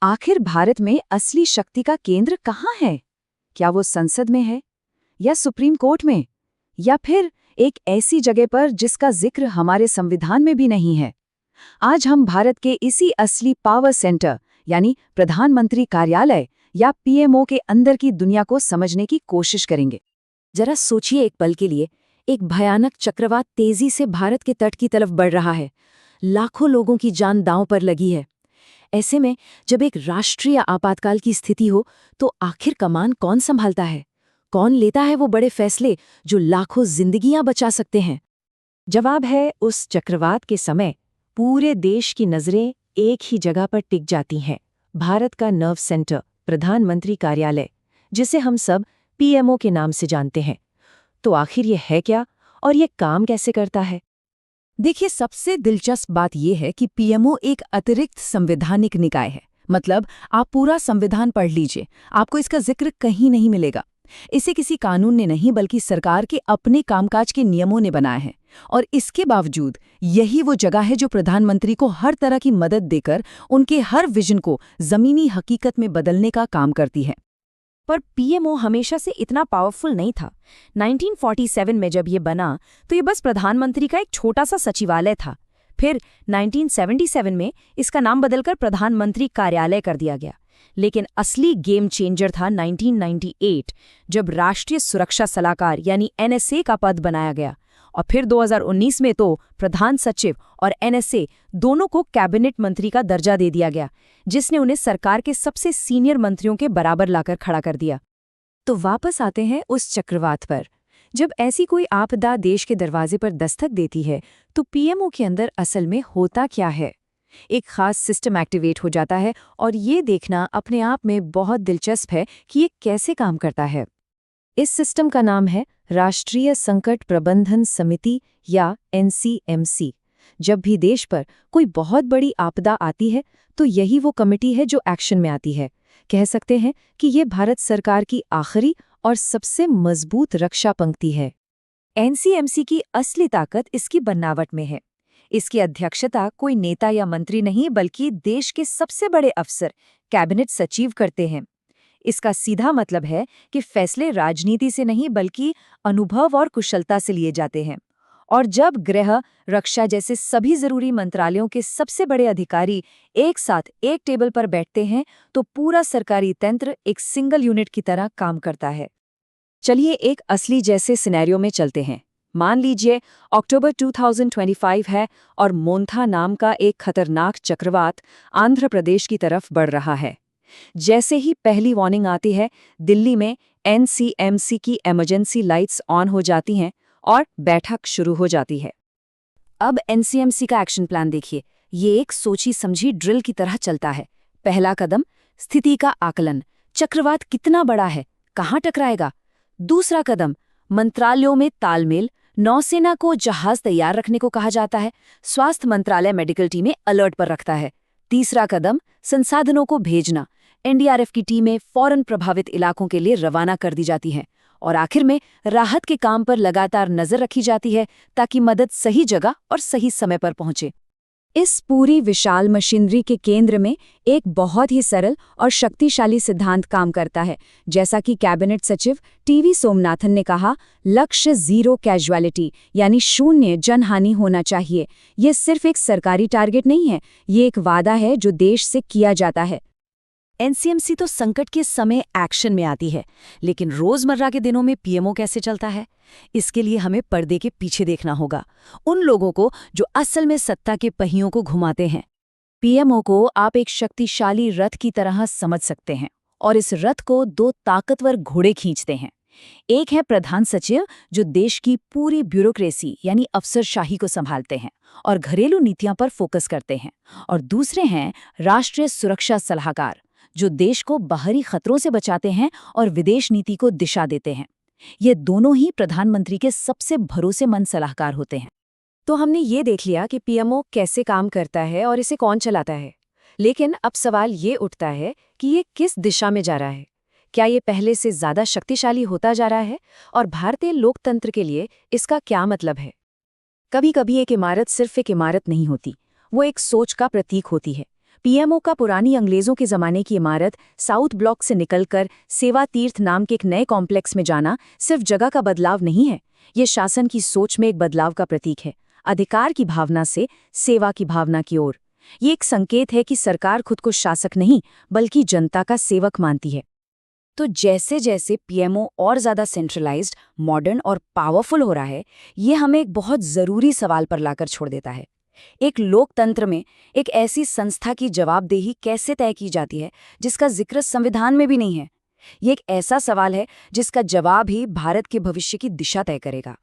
आखिर भारत में असली शक्ति का केंद्र कहाँ है? क्या वो संसद में है, या सुप्रीम कोर्ट में, या फिर एक ऐसी जगह पर जिसका जिक्र हमारे संविधान में भी नहीं है? आज हम भारत के इसी असली पावर सेंटर यानी प्रधानमंत्री कार्यालय या पीएमओ के अंदर की दुनिया को समझने की कोशिश करेंगे। जरा सोचिए एक पल के लिए, एक भयानक चक्रवात तेजी से भारत के तट की तरफ बढ़ रहा है। लाखों लोगों की जान दांव पर लगी है। ऐसे में जब एक राष्ट्रीय आपातकाल की स्थिति हो तो आखिर कमान कौन संभालता है? कौन लेता है वो बड़े फैसले जो लाखों जिंदगियां बचा सकते हैं? जवाब है, उस चक्रवात के समय पूरे देश की नजरें एक ही जगह पर टिक जाती हैं। भारत का नर्व सेंटर, प्रधानमंत्री कार्यालय, जिसे हम सब पीएमओ के नाम से जानते हैं। तो आखिर ये है क्या और ये काम कैसे करता है? देखिए, सबसे दिलचस्प बात यह है कि पीएमओ एक अतिरिक्त संवैधानिक निकाय है। मतलब आप पूरा संविधान पढ़ लीजिए, आपको इसका जिक्र कहीं नहीं मिलेगा। इसे किसी कानून ने नहीं बल्कि सरकार के अपने कामकाज के नियमों ने बनाया है। और इसके बावजूद यही वो जगह है जो प्रधानमंत्री को हर तरह की मदद देकर उनके हर विजन को जमीनी हकीकत में बदलने का काम करती है। पर पीएमओ हमेशा से इतना पावरफुल नहीं था। 1947 में जब ये बना तो ये बस प्रधानमंत्री का एक छोटा सा सचिवालय था। फिर 1977 में इसका नाम बदलकर प्रधानमंत्री कार्यालय कर दिया गया। लेकिन असली गेम चेंजर था 1998, जब राष्ट्रीय सुरक्षा सलाहकार यानी एनएसए का पद बनाया गया। और फिर 2019 में तो प्रधान सचिव और एनएसए दोनों को कैबिनेट मंत्री का दर्जा दे दिया गया, जिसने उन्हें सरकार के सबसे सीनियर मंत्रियों के बराबर लाकर खड़ा कर दिया। तो वापस आते हैं उस चक्रवात पर। जब ऐसी कोई आपदा देश के दरवाजे पर दस्तक देती है तो पीएमओ के अंदर असल में होता क्या है? एक खास सिस्टम एक्टिवेट हो जाता है और ये देखना अपने आप में बहुत दिलचस्प है कि ये कैसे काम करता है। इस सिस्टम का नाम है राष्ट्रीय संकट प्रबंधन समिति या एनसीएमसी। जब भी देश पर कोई बहुत बड़ी आपदा आती है तो यही वो कमेटी है जो एक्शन में आती है। कह सकते हैं कि ये भारत सरकार की आखिरी और सबसे मजबूत रक्षा पंक्ति है। एनसीएमसी की असली ताकत इसकी बनावट में है। इसकी अध्यक्षता कोई नेता या मंत्री नहीं बल्कि देश के सबसे बड़े अफसर, कैबिनेट सचिव करते हैं। इसका सीधा मतलब है कि फैसले राजनीति से नहीं बल्कि अनुभव और कुशलता से लिए जाते हैं। और जब गृह, रक्षा जैसे सभी जरूरी मंत्रालयों के सबसे बड़े अधिकारी एक साथ एक टेबल पर बैठते हैं तो पूरा सरकारी तंत्र एक सिंगल यूनिट की तरह काम करता है। चलिए एक असली जैसे सिनेरियो में चलते हैं। मान लीजिए अक्टूबर 2025 है और मोन्था नाम का एक खतरनाक चक्रवात आंध्र प्रदेश की तरफ बढ़ रहा है। जैसे ही पहली वार्निंग आती है, दिल्ली में एनसीएमसी की इमरजेंसी लाइट्स ऑन हो जाती हैं और बैठक शुरू हो जाती है। अब एनसीएमसी का एक्शन प्लान देखिए। ये एक सोची समझी ड्रिल की तरह चलता है। पहला कदम, स्थिति का आकलन। चक्रवात कितना बड़ा है, कहाँ टकराएगा? दूसरा कदम, मंत्रालयों में तालमेल। नौसेना को जहाज तैयार रखने को कहा जाता है। स्वास्थ्य मंत्रालय मेडिकल टीमें अलर्ट पर रखता है। तीसरा कदम, संसाधनों को भेजना। एनडीआरएफ की टीमें फौरन प्रभावित इलाकों के लिए रवाना कर दी जाती हैं। और आखिर में राहत के काम पर लगातार नजर रखी जाती है ताकि मदद सही जगह और सही समय पर पहुंचे। इस पूरी विशाल मशीनरी के केंद्र में एक बहुत ही सरल और शक्तिशाली सिद्धांत काम करता है। जैसा कि कैबिनेट सचिव टीवी सोमनाथन ने कहा, लक्ष्य जीरो कैजुअलिटी यानी शून्य जनहानि होना चाहिए। ये सिर्फ एक सरकारी टारगेट नहीं है, ये एक वादा है जो देश से किया जाता है। एनसीएमसी तो संकट के समय एक्शन में आती है, लेकिन रोजमर्रा के दिनों में पीएमओ कैसे चलता है? इसके लिए हमें पर्दे के पीछे देखना होगा, उन लोगों को जो असल में सत्ता के पहियों को घुमाते हैं। पीएमओ को आप एक शक्तिशाली रथ की तरह समझ सकते हैं और इस रथ को दो ताकतवर घोड़े खींचते हैं। एक है प्रधान सचिव जो देश की पूरी ब्यूरोक्रेसी यानी अफसरशाही को संभालते हैं और घरेलू नीतियों पर फोकस करते हैं, और दूसरे हैं राष्ट्रीय सुरक्षा सलाहकार जो देश को बाहरी खतरों से बचाते हैं और विदेश नीति को दिशा देते हैं। ये दोनों ही प्रधानमंत्री के सबसे भरोसेमंद सलाहकार होते हैं। तो हमने ये देख लिया कि पीएमओ कैसे काम करता है और इसे कौन चलाता है। लेकिन अब सवाल ये उठता है कि ये किस दिशा में जा रहा है? क्या ये पहले से ज्यादा शक्तिशाली होता जा रहा है? और भारतीय लोकतंत्र के लिए इसका क्या मतलब है? कभी कभी एक इमारत सिर्फ एक इमारत नहीं होती, वो एक सोच का प्रतीक होती है। पीएमओ का पुरानी अंग्रेजों के जमाने की इमारत साउथ ब्लॉक से निकलकर सेवा तीर्थ नाम के एक नए कॉम्प्लेक्स में जाना सिर्फ जगह का बदलाव नहीं है, ये शासन की सोच में एक बदलाव का प्रतीक है। अधिकार की भावना से सेवा की भावना की ओर। ये एक संकेत है कि सरकार खुद को शासक नहीं बल्कि जनता का सेवक मानती है। तो जैसे जैसे पीएमओ और ज़्यादा सेंट्रलाइज्ड, मॉडर्न और पावरफुल हो रहा है, ये हमें एक बहुत ज़रूरी सवाल पर लाकर छोड़ देता है। एक लोकतंत्र में एक ऐसी संस्था की जवाबदेही कैसे तय की जाती है जिसका जिक्र संविधान में भी नहीं है? ये एक ऐसा सवाल है जिसका जवाब ही भारत के भविष्य की दिशा तय करेगा।